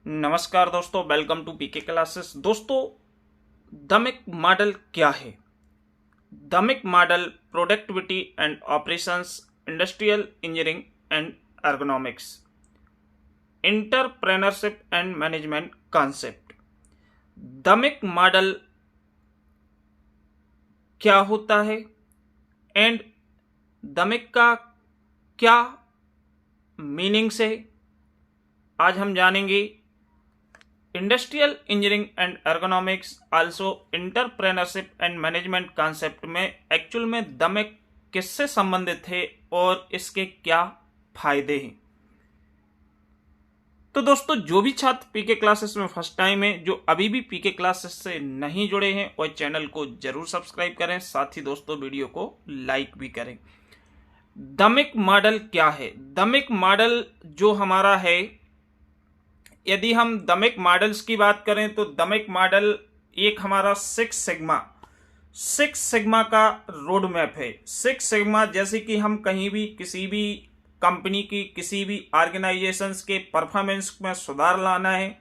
नमस्कार दोस्तों, welcome to PK classes. दोस्तों, दमिक मॉडल क्या है? DMAIC model productivity and operations, industrial engineering and ergonomics, entrepreneurship and management concept. DMAIC model क्या होता है एंड दमिक का क्या मीनिंग्स है, आज हम जानेंगे। Industrial engineering and ergonomics also entrepreneurship and management concept में एक्चुअल में दमिक किससे संबंधित है और इसके क्या फायदे हैं। तो दोस्तों, जो भी छात्र पीके क्लासेस में फर्स्ट टाइम है, जो अभी भी पीके क्लासेस से नहीं जुड़े हैं, वह चैनल को जरूर सब्सक्राइब करें, साथ ही दोस्तों वीडियो को लाइक भी करें। दमिक मॉडल क्या है? दमिक मॉडल जो हमारा है, यदि हम दमिक मॉडल्स की बात करें तो दमिक मॉडल एक हमारा सिक्स सिग्मा का रोड मैप है। सिक्स सिग्मा जैसे कि हम कहीं भी किसी भी कंपनी की किसी भी ऑर्गेनाइजेशंस के परफॉर्मेंस में सुधार लाना है,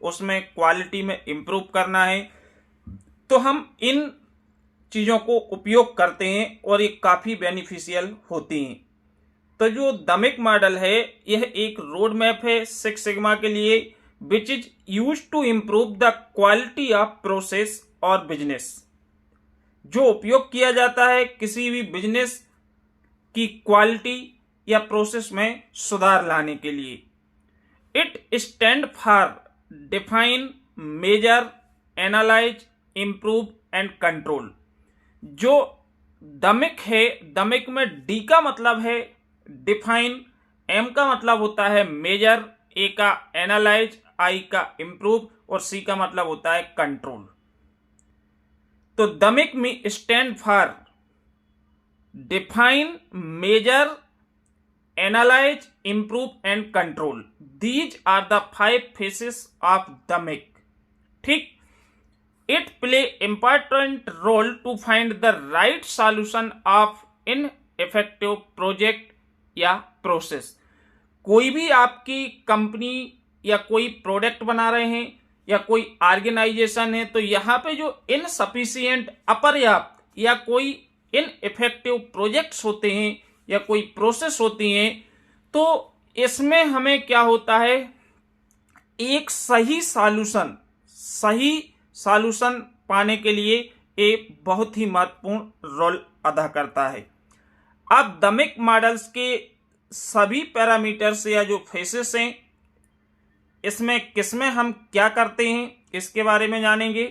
उसमें क्वालिटी में इंप्रूव करना है, तो हम इन चीज़ों को उपयोग करते हैं और ये काफ़ी बेनिफिशियल होती हैं। तो जो दमिक मॉडल है, यह एक रोड मैप है सिक्स सिग्मा के लिए, which is use to improve the quality of process और बिजनेस, जो उपयोग किया जाता है किसी भी बिजनेस की क्वालिटी या प्रोसेस में सुधार लाने के लिए। It stand for define, measure, analyse, improve and control. जो दमिक है, दमिक में डी का मतलब है डिफाइन, एम का मतलब होता है मेजर, ए का एनालाइज, आई का इंप्रूव और सी का मतलब होता है कंट्रोल। तो दमिक में stand for define, measure, analyse, improve and control. These are the 5 phases of DMAIC. ठीक, it play important role to find the right solution of in effective project या प्रोसेस। कोई भी आपकी कंपनी या कोई product बना रहे हैं या कोई ऑर्गेनाइजेशन है, तो यहां पे जो इनसफिशिएंट, अपर्याप्त या कोई इनइफेक्टिव प्रोजेक्ट्स होते हैं या कोई प्रोसेस होती हैं, तो इसमें हमें क्या होता है, एक सही सॉल्यूशन पाने के लिए ये बहुत ही महत्वपूर्ण रोल अदा करता है। अब दमिक मॉडल्स के सभी पैरामीटर्स या जो फेसेस हैं, इसमें किसमें हम क्या करते हैं, इसके बारे में जानेंगे।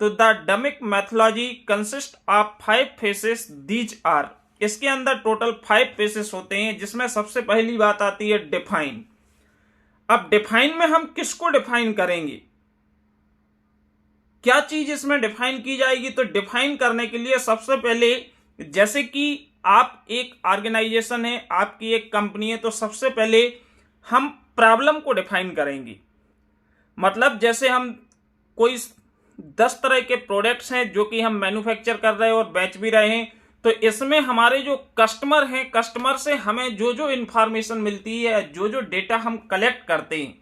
तो the DMAIC methodology consist of 5 phases, these are. इसके अंदर टोटल 5 फेसेस होते हैं, जिसमें सबसे पहली बात आती है डिफाइन। अब डिफाइन में हम किसको डिफाइन करेंगे, क्या चीज इसमें डिफाइन की जाएगी? तो डिफाइन करने के लिए सबसे पहले, जैसे कि आप एक ऑर्गेनाइजेशन है, आपकी एक कंपनी है, तो सबसे पहले हम प्रॉब्लम को डिफाइन करेंगे। मतलब जैसे हम कोई 10 तरह के प्रोडक्ट्स हैं जो कि हम मैन्युफैक्चर कर रहे हैं और बेच भी रहे हैं, तो इसमें हमारे जो कस्टमर हैं, कस्टमर से हमें जो जो इंफॉर्मेशन मिलती है, जो जो डेटा हम कलेक्ट करते हैं,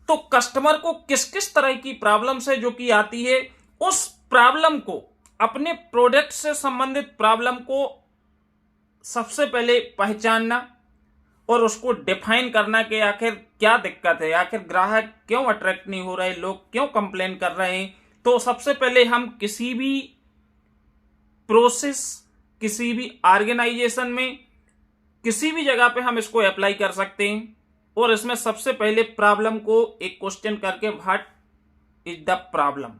तो कस्टमर को किस किस तरह की प्रॉब्लम्स है जो कि आती है, उस प्रॉब्लम को, अपने प्रोडक्ट से संबंधित प्रॉब्लम को सबसे पहले पहचानना और उसको डिफाइन करना कि आखिर क्या दिक्कत है, आखिर ग्राहक क्यों अट्रैक्ट नहीं हो रहे, लोग क्यों कंप्लेन कर रहे हैं। तो सबसे पहले हम किसी भी प्रोसेस, किसी भी ऑर्गेनाइजेशन में, किसी भी जगह पे हम इसको अप्लाई कर सकते हैं और इसमें सबसे पहले प्रॉब्लम को एक क्वेश्चन करके, व्हाट इज द प्रॉब्लम,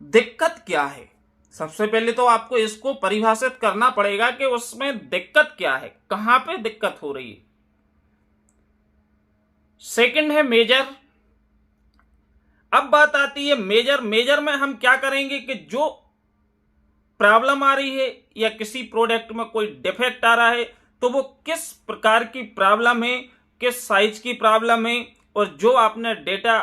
दिक्कत क्या है। सबसे पहले तो आपको इसको परिभाषित करना पड़ेगा कि उसमें दिक्कत क्या है, कहां पे दिक्कत हो रही है। सेकंड है मेजर। अब बात आती है मेजर। मेजर में हम क्या करेंगे कि जो प्रॉब्लम आ रही है या किसी प्रोडक्ट में कोई डिफेक्ट आ रहा है, तो वो किस प्रकार की प्रॉब्लम है, किस साइज की प्रॉब्लम है, और जो आपने डेटा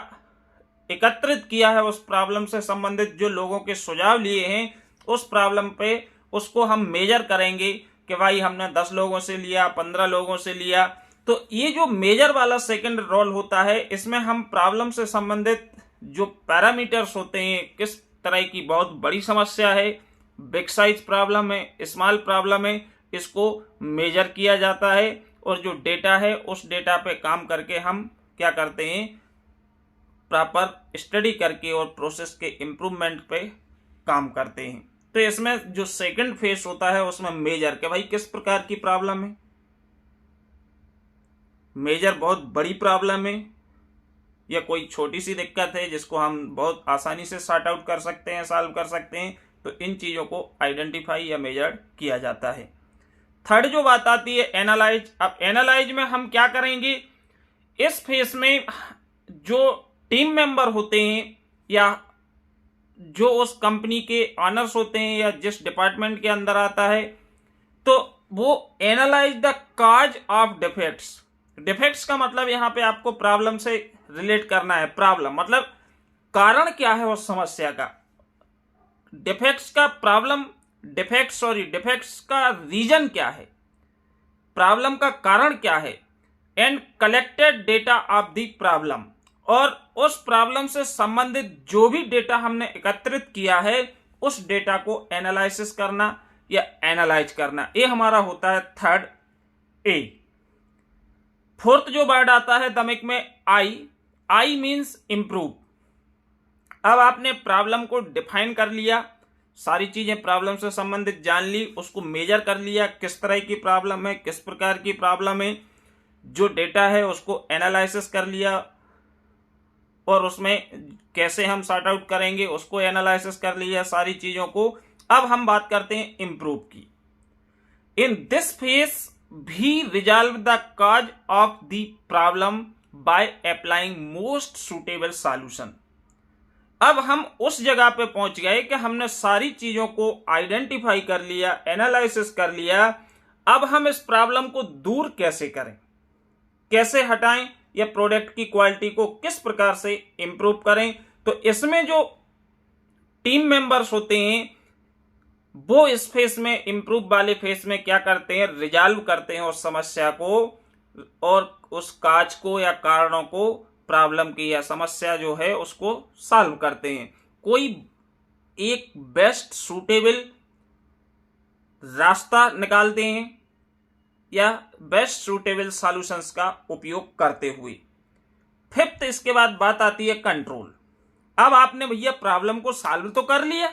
एकत्रित किया है उस प्रॉब्लम से संबंधित, जो लोगों के सुझाव लिए हैं उस प्रॉब्लम पे, उसको हम मेजर करेंगे कि भाई हमने 10 लोगों से लिया, 15 लोगों से लिया, तो ये जो मेजर वाला सेकंड रोल होता है, इसमें हम प्रॉब्लम से संबंधित जो पैरामीटर्स होते हैं, किस तरह की बहुत बड़ी समस्या है, बिग साइज प्रॉब्लम है, स्मॉल प्रॉब्लम है, इसको मेजर किया जाता है और जो डेटा है उस डेटा पे काम करके हम क्या करते हैं, प्रॉपर स्टडी करके और प्रोसेस के इम्प्रूवमेंट पे काम करते हैं। तो इसमें जो सेकंड फेज होता है उसमें मेजर के भाई किस प्रकार की प्रॉब्लम है, मेजर बहुत बड़ी प्रॉब्लम है या कोई छोटी सी दिक्कत है जिसको हम बहुत आसानी से सॉर्ट आउट कर सकते हैं, सॉल्व कर सकते हैं, तो इन चीजों को आइडेंटिफाई या मेजर किया जाता है। थर्ड जो बात आती है एनालाइज। अब एनालाइज में हम क्या करेंगे, इस फेज में जो टीम मेंबर होते हैं या जो उस कंपनी के ऑनर्स होते हैं या जिस डिपार्टमेंट के अंदर आता है, तो वो analyse the cause of defects. Defects का मतलब यहां पे आपको प्रॉब्लम से रिलेट करना है। प्रॉब्लम मतलब कारण क्या है उस समस्या का, डिफेक्ट्स का प्रॉब्लम, डिफेक्ट्स का रीजन क्या है, प्रॉब्लम का कारण क्या है, and collected data of the problem, और उस प्रॉब्लम से संबंधित जो भी डेटा हमने एकत्रित किया है उस डेटा को एनालिसिस करना या एनालाइज करना, ये हमारा होता है थर्ड ए। फोर्थ जो वर्ड आता है दमिक में आई मींस इंप्रूव। अब आपने प्रॉब्लम को डिफाइन कर लिया, सारी चीजें प्रॉब्लम से संबंधित जान ली, उसको मेजर कर लिया, किस तरह की प्रॉब्लम है, किस प्रकार की प्रॉब्लम है, जो डेटा है उसको एनालिसिस कर लिया और उसमें कैसे हम सॉर्ट आउट करेंगे उसको एनालिसिस कर लिया, सारी चीजों को। अब हम बात करते हैं इंप्रूव की। इन दिस फेज भी resolve the cause of the problem by applying most suitable solution. अब हम उस जगह पे पहुंच गए कि हमने सारी चीजों को आइडेंटिफाई कर लिया, एनालिसिस कर लिया। अब हम इस प्रॉब्लम को दूर कैसे करें, कैसे हटाएं, या प्रोडक्ट की क्वालिटी को किस प्रकार से इंप्रूव करें। तो इसमें जो टीम मेंबर्स होते हैं वो इस फेस में, इंप्रूव वाले फेस में क्या करते हैं, रिजॉल्व करते हैं उस समस्या को और उस काज को या कारणों को, प्रॉब्लम की या समस्या जो है उसको सॉल्व करते हैं। कोई एक बेस्ट सूटेबल रास्ता निकालते हैं या बेस्ट सूटेबल सॉल्यूशंस का उपयोग करते हुए। फिफ्थ इसके बाद बात आती है कंट्रोल। अब आपने भैया प्रॉब्लम को सॉल्व तो कर लिया,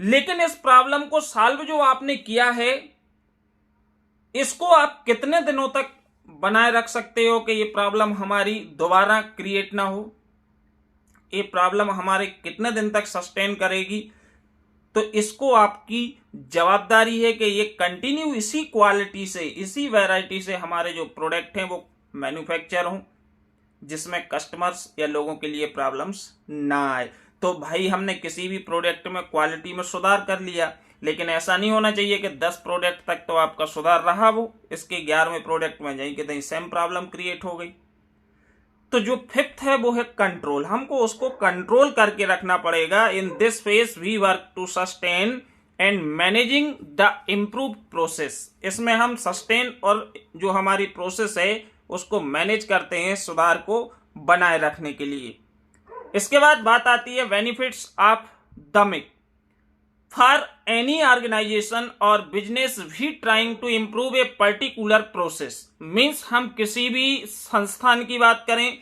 लेकिन इस प्रॉब्लम को सॉल्व जो आपने किया है इसको आप कितने दिनों तक बनाए रख सकते हो कि ये प्रॉब्लम हमारी दोबारा क्रिएट ना हो, ये प्रॉब्लम हमारे कितने दिन तक सस्टेन करेगी। तो इसको आपकी जवाबदारी है कि ये कंटिन्यू इसी क्वालिटी से, इसी वैरायटी से हमारे जो प्रोडक्ट हैं वो मैन्युफैक्चर हों, जिसमें कस्टमर्स या लोगों के लिए प्रॉब्लम्स ना आए। तो भाई हमने किसी भी प्रोडक्ट में क्वालिटी में सुधार कर लिया, लेकिन ऐसा नहीं होना चाहिए कि 10 प्रोडक्ट तक तो आपका सुधार रहा, वो इसके 11वें प्रोडक्ट में जाए कि सेम प्रॉब्लम क्रिएट हो गई। तो जो फिफ्थ है वो है कंट्रोल। हमको उसको कंट्रोल करके रखना पड़ेगा। In this phase we work to sustain and managing the improve process. इसमें हम सस्टेन और जो हमारी प्रोसेस है उसको मैनेज करते हैं, सुधार को बनाए रखने के लिए। इसके बाद बात आती है benefits of DMAIC. For any organisation और बिजनेस भी trying to improve a particular process, means हम किसी भी संस्थान की बात करें,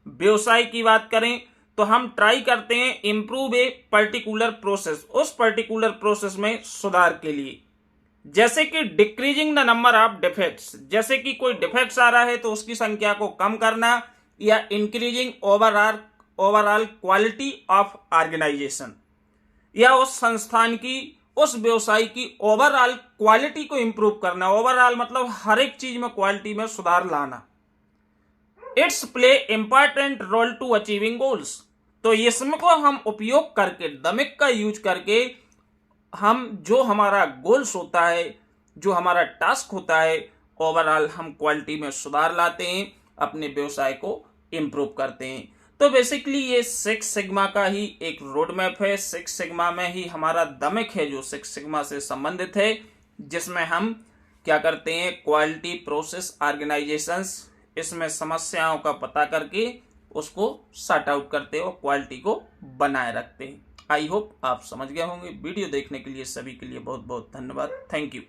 व्यवसाय की बात करें, तो हम ट्राई करते हैं इम्प्रूव ए पर्टिकुलर प्रोसेस, उस पर्टिकुलर प्रोसेस में सुधार के लिए। जैसे कि decreasing the number of defects, जैसे कि कोई डिफेक्ट्स आ रहा है तो उसकी संख्या को कम करना, या increasing overall quality of organisation, या उस संस्थान की, उस व्यवसाय की ओवरऑल क्वालिटी को इंप्रूव करना। ओवरऑल मतलब हर एक चीज में क्वालिटी में सुधार लाना। It's play important role to achieving goals. तो इसमें को हम उपयोग करके, दमिक का यूज करके, हम जो हमारा गोल्स होता है, जो हमारा टास्क होता है, ओवरऑल हम क्वालिटी में सुधार लाते हैं, अपने व्यवसाय को इंप्रूव करते हैं। तो बेसिकली ये 6 सिग्मा का ही एक रोड मैप है। 6 सिग्मा में ही हमारा दमिक है जो 6 सिग्मा से संबंधित है, जिसमें हम क्या करते हैं, क्वालिटी प्रोसेस ऑर्गेनाइजेशंस इसमें समस्याओं का पता करके उसको सॉर्ट आउट करते हैं और क्वालिटी को बनाए रखते हैं। आई होप आप समझ गए होंगे। वीडियो देखने के लिए सभी के लिए बहुत बहुत धन्यवाद। Thank you.